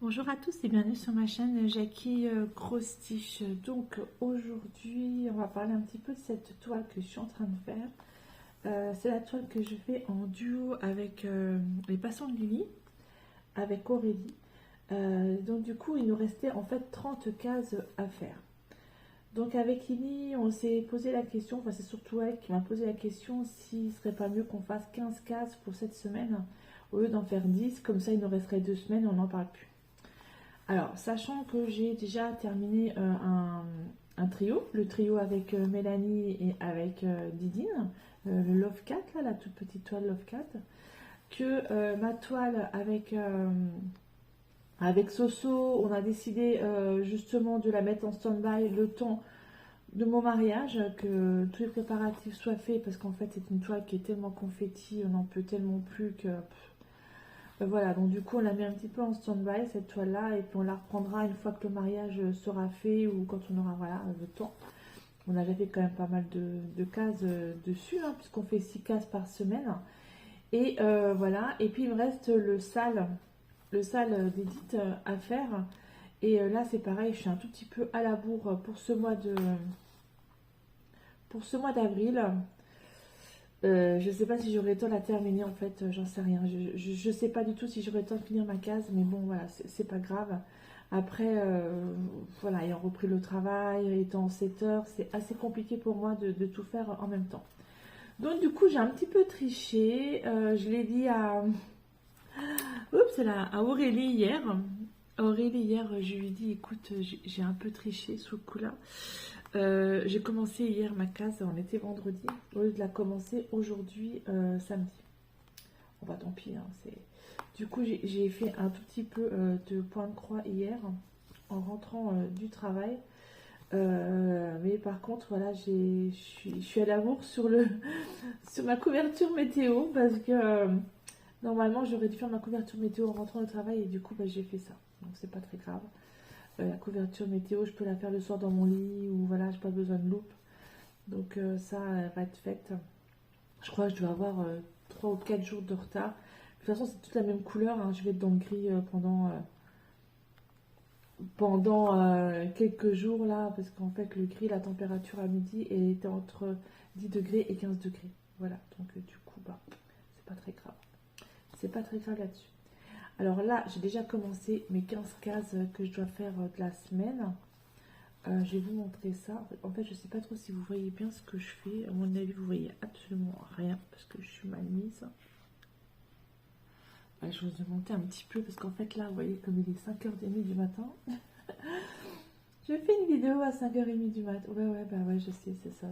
Bonjour à tous et bienvenue sur ma chaîne Jackie Crostiche. Donc aujourd'hui on va parler un petit peu de cette toile que je suis en train de faire. C'est la toile que je fais en duo avec les Passants de Lily, avec Aurélie. Donc du coup il nous restait en fait 30 cases à faire. Donc avec Lily on s'est posé la question, enfin c'est surtout elle qui m'a posé la question s'il ne serait pas mieux qu'on fasse 15 cases pour cette semaine au lieu d'en faire 10, comme ça il nous resterait 2 semaines et on n'en parle plus. Alors, sachant que j'ai déjà terminé un trio, le trio avec Mélanie et avec Didine, le Love Cat, là, la toute petite toile Love Cat, que ma toile avec Soso, on a décidé justement de la mettre en stand-by le temps de mon mariage, que tous les préparatifs soient faits, parce qu'en fait c'est une toile qui est tellement confetti, on n'en peut tellement plus que... Voilà, donc du coup on la met un petit peu en stand-by cette toile-là et puis on la reprendra une fois que le mariage sera fait ou quand on aura voilà, le temps. On a déjà fait quand même pas mal de cases dessus, hein, puisqu'on fait 6 cases par semaine. Et voilà, et puis il me reste le sale d'édite à faire. Et là c'est pareil, je suis un tout petit peu à la bourre pour ce mois d'avril. Je sais pas si j'aurai le temps de la terminer en fait, j'en sais rien. Je sais pas du tout si j'aurai le temps de finir ma case, mais bon voilà, c'est pas grave. Après, voilà, ayant repris le travail, étant en 7 heures, c'est assez compliqué pour moi de tout faire en même temps. Donc du coup, j'ai un petit peu triché. Je l'ai dit oups, là, à Aurélie hier. Aurélie hier, je lui ai dit, écoute, j'ai un peu triché sous le coup là. J'ai commencé hier ma case, on était vendredi, au lieu de la commencer aujourd'hui, samedi. Bon bah tant pis, hein, Du coup j'ai fait un tout petit peu de point de croix hier, en rentrant du travail. Mais par contre, voilà, je suis à l'amour sur ma couverture météo, parce que normalement j'aurais dû faire ma couverture météo en rentrant au travail, et du coup bah, j'ai fait ça. Donc c'est pas très grave. La couverture météo, je peux la faire le soir dans mon lit, ou voilà, j'ai pas besoin de loupe. Donc ça elle va être faite. Je crois que je dois avoir 3 ou 4 jours de retard. De toute façon, c'est toute la même couleur, hein. Je vais être dans le gris pendant quelques jours là, parce qu'en fait, le gris, la température à midi était entre 10 degrés et 15 degrés. Voilà, donc du coup, bah, c'est pas très grave. C'est pas très grave là-dessus. Alors là, j'ai déjà commencé mes 15 cases que je dois faire de la semaine. Je vais vous montrer ça. En fait, je sais pas trop si vous voyez bien ce que je fais. À mon avis, vous voyez absolument rien parce que je suis mal mise. Je vous ai monté un petit peu parce qu'en fait, là, vous voyez, comme il est 5h30 du matin, je fais une vidéo à 5h30 du matin. Ouais, bah ouais, je sais, c'est ça.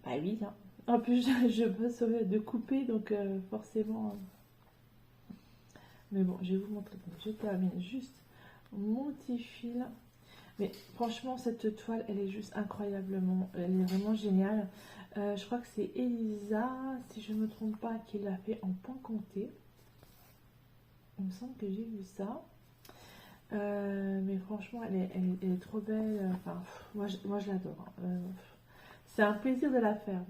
Bah oui, hein. En plus, je bosse de couper, donc forcément. Mais bon, je vais vous montrer. Donc, je termine juste mon petit fil. Mais franchement, cette toile, elle est juste incroyablement, elle est vraiment géniale. Je crois que c'est Elisa, si je ne me trompe pas, qui l'a fait en point compté. Il me semble que j'ai vu ça. Mais franchement, elle est trop belle. Enfin, moi je l'adore, hein. C'est un plaisir de la faire.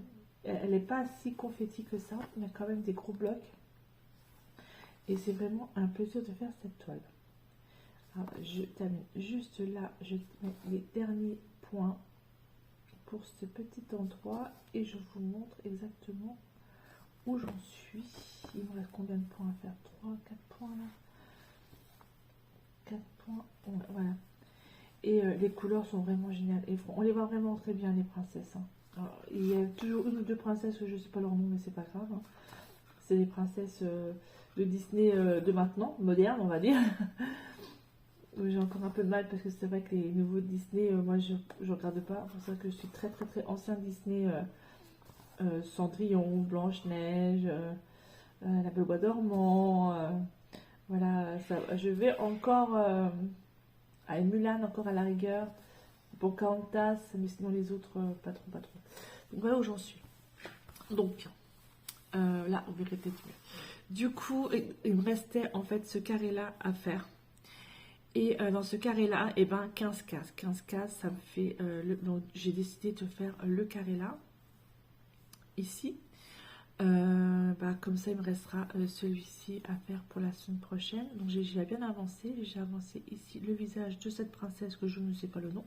Elle n'est pas si confetti que ça. Il y a quand même des gros blocs. Et c'est vraiment un plaisir de faire cette toile. Alors, je termine juste là. Je mets les derniers points pour ce petit endroit. Et je vous montre exactement où j'en suis. Il me reste combien de points à faire? 3, 4 points là. 4 points. Voilà. Et les couleurs sont vraiment géniales. Et on les voit vraiment très bien, les princesses, hein. Alors, il y a toujours une ou deux princesses, je ne sais pas leur nom, mais c'est pas grave, hein. C'est les princesses de Disney de maintenant, modernes, on va dire. J'ai encore un peu de mal parce que c'est vrai que les nouveaux Disney, moi je regarde pas. C'est pour ça que je suis très très très ancien Disney. Cendrillon, Blanche-Neige, La Belle au Bois dormant. Voilà, ça, je vais encore à Mulan, encore à la rigueur. Pocahontas, mais sinon les autres, pas trop, pas trop. Donc voilà où j'en suis. Donc, là, vous verrez peut-être mieux. Du coup, il me restait en fait ce carré-là à faire. Et dans ce carré-là, et ben 15 cases. 15 cases, ça me fait... donc j'ai décidé de faire le carré-là, ici. Comme ça, il me restera celui-ci à faire pour la semaine prochaine. Donc j'ai bien avancé. J'ai avancé ici le visage de cette princesse que je ne sais pas le nom.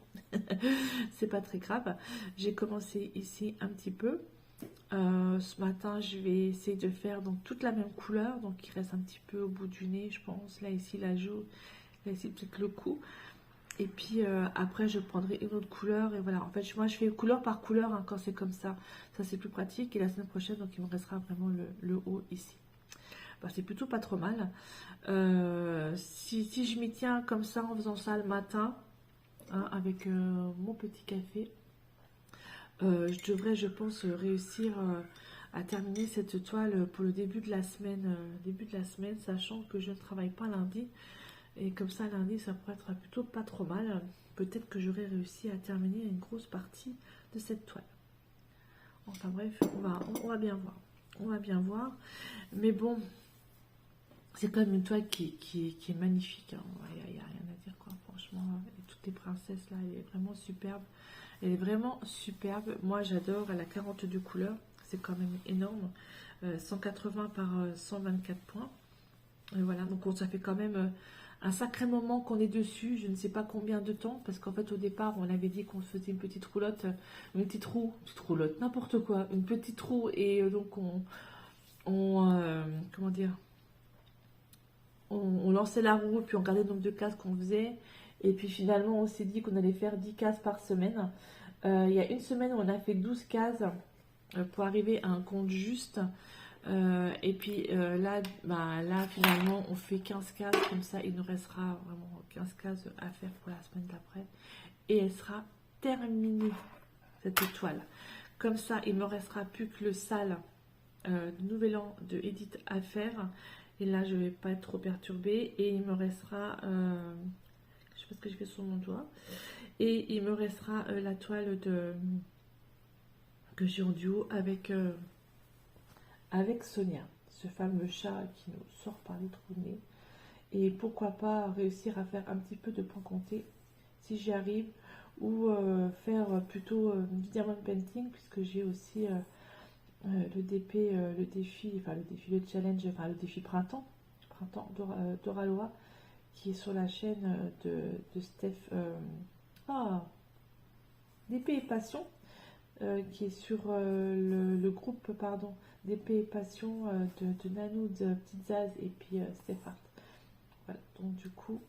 C'est pas très grave. J'ai commencé ici un petit peu. Ce matin, je vais essayer de faire donc toute la même couleur. Donc il reste un petit peu au bout du nez, je pense. Là, ici, la joue. Là, ici, peut-être le cou. Et puis après, je prendrai une autre couleur. Et voilà, en fait, moi, je fais couleur par couleur quand c'est comme ça. Ça, c'est plus pratique. Et la semaine prochaine, donc, il me restera vraiment le haut ici. C'est plutôt pas trop mal. Si je m'y tiens comme ça, en faisant ça le matin, avec mon petit café, je devrais, je pense, réussir à terminer cette toile pour le début de la semaine, sachant que je ne travaille pas lundi. Et comme ça, lundi, ça pourrait être plutôt pas trop mal. Peut-être que j'aurais réussi à terminer une grosse partie de cette toile. Enfin bref, on va bien voir. On va bien voir. Mais bon, c'est quand même une toile qui est magnifique. Il n'y a rien à dire, quoi. Franchement, toutes les princesses, là, elle est vraiment superbe. Elle est vraiment superbe. Moi, j'adore. Elle a 42 couleurs. C'est quand même énorme. 180 par 124 points. Et voilà, donc ça fait quand même un sacré moment qu'on est dessus, je ne sais pas combien de temps, parce qu'en fait au départ on avait dit qu'on se faisait une petite roulotte, une petite roulotte, n'importe quoi, une petite roue, et donc comment dire, on lançait la roue, puis on regardait le nombre de cases qu'on faisait, et puis finalement on s'est dit qu'on allait faire 10 cases par semaine. Il y a une semaine où on a fait 12 cases pour arriver à un compte juste. Et puis là, finalement, on fait 15 cases, comme ça, il nous restera vraiment 15 cases à faire pour la semaine d'après. Et elle sera terminée, cette étoile. Comme ça, il ne me restera plus que le sale du Nouvel An de Edith à faire. Et là, je ne vais pas être trop perturbée. Et il me restera, je sais pas ce que j'ai fait sur mon doigt. Et il me restera la toile que j'ai en duo avec Sonia, ce fameux chat qui nous sort par les trous de nez. Et pourquoi pas réussir à faire un petit peu de point compté si j'y arrive, ou faire plutôt du diamond painting, puisque j'ai aussi le défi, le challenge, le défi printemps d'Oraloa, qui est sur la chaîne de Steph, d'épée et passion, qui est sur le groupe, pardon, d'épée et passion de Nanou, de Petite Zaz et puis Stéphane. Voilà, donc du coup,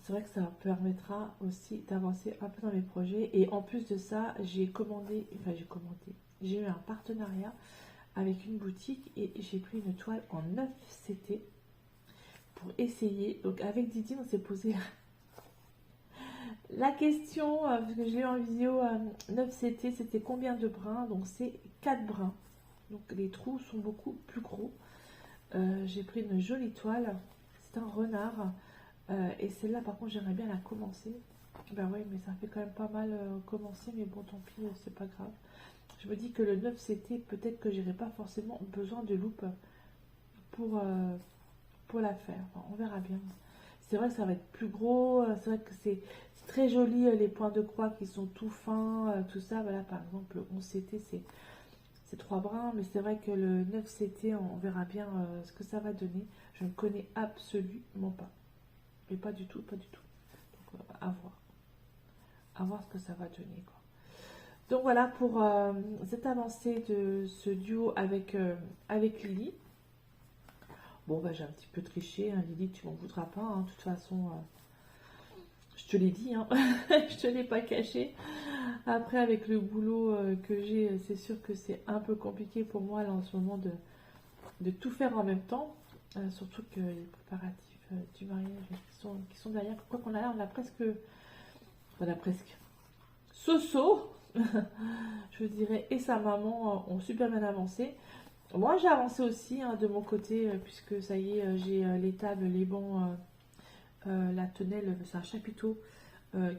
c'est vrai que ça permettra aussi d'avancer un peu dans mes projets. Et en plus de ça, j'ai eu un partenariat avec une boutique et j'ai pris une toile en 9 CT pour essayer. Donc avec Didi, on s'est posé la question, parce que je l'ai eu en vidéo, 9 CT, c'était combien de brins? Donc c'est 4 brins. Donc les trous sont beaucoup plus gros. J'ai pris une jolie toile. C'est un renard. Et celle-là, par contre, j'aimerais bien la commencer. Ben oui, mais ça fait quand même pas mal commencer. Mais bon, tant pis, c'est pas grave. Je me dis que le 9 CT, peut-être que j'aurai pas forcément besoin de loupe pour la faire. Enfin, on verra bien. C'est vrai que ça va être plus gros. C'est vrai que c'est très joli, les points de croix qui sont tout fins, tout ça. Voilà, par exemple, le 11 CT, c'est 3 brins, mais c'est vrai que le 9 CT, on verra bien ce que ça va donner. Je ne connais absolument pas. Mais pas du tout, pas du tout. Donc, à voir. À voir ce que ça va donner, quoi. Donc voilà pour cette avancée de ce duo avec Lily. Bon, j'ai un petit peu triché, hein, Lily, tu m'en voudras pas. Hein. De toute façon, je te l'ai dit, hein. Je te l'ai pas caché. Après, avec le boulot que j'ai, c'est sûr que c'est un peu compliqué pour moi là en ce moment de tout faire en même temps. Surtout que les préparatifs du mariage qui sont derrière. Quoi qu'on a là, on a presque. Soso, je dirais, et sa maman ont super bien avancé. Moi, j'ai avancé aussi de mon côté, puisque ça y est, j'ai les tables, les bancs, la tonnelle, c'est un chapiteau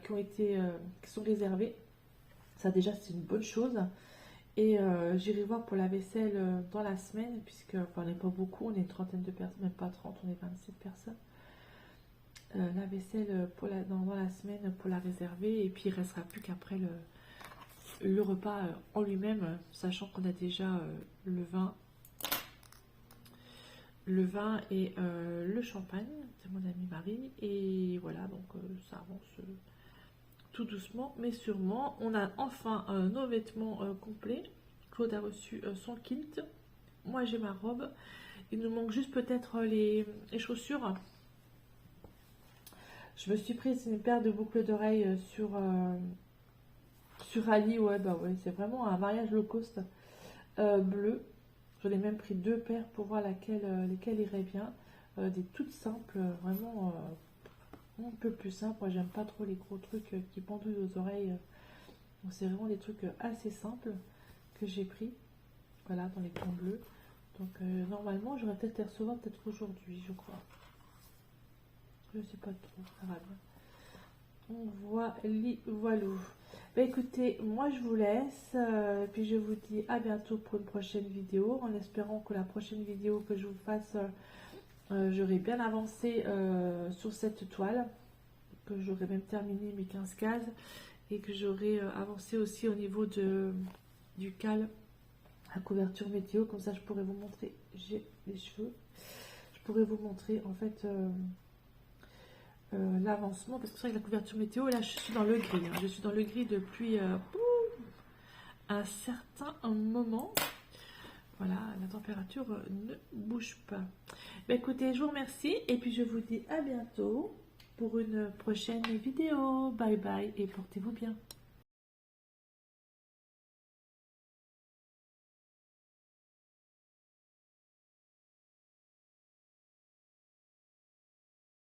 qui sont réservés. Ça, déjà, c'est une bonne chose. Et j'irai voir pour la vaisselle dans la semaine, puisque on n'est pas beaucoup, on est une trentaine de personnes, même pas 30, on est 27 personnes. La vaisselle dans la semaine pour la réserver, et puis il ne restera plus qu'après le repas en lui-même, sachant qu'on a déjà le vin et le champagne, c'est mon ami Marie, et voilà, donc ça avance tout doucement mais sûrement. On a enfin nos vêtements complets. Claude a reçu son kit, moi j'ai ma robe, il nous manque juste peut-être les chaussures. Je me suis prise une paire de boucles d'oreilles sur Ali, ouais bah ouais, c'est vraiment un mariage low cost bleu. J'en ai même pris deux paires pour voir lesquelles iraient bien. Des toutes simples, vraiment un peu plus simples. Moi j'aime pas trop les gros trucs qui pendouillent aux oreilles. Donc c'est vraiment des trucs assez simples que j'ai pris. Voilà, dans les tons bleus. Donc normalement j'aurais peut-être les recevoir peut-être aujourd'hui, je crois. Je sais pas trop, ça va bien. On voit les voilou. Bah écoutez, moi je vous laisse, puis je vous dis à bientôt pour une prochaine vidéo, en espérant que la prochaine vidéo que je vous fasse, j'aurai bien avancé sur cette toile, que j'aurai même terminé mes 15 cases, et que j'aurai avancé aussi au niveau du cal à couverture météo, comme ça je pourrais vous montrer, j'ai les cheveux, je pourrais vous montrer en fait l'avancement, parce que c'est vrai que la couverture météo, là je suis dans le gris, hein. Je suis dans le gris depuis un certain moment. Voilà, la température ne bouge pas. Bah, écoutez, je vous remercie et puis je vous dis à bientôt pour une prochaine vidéo. Bye bye et portez-vous bien.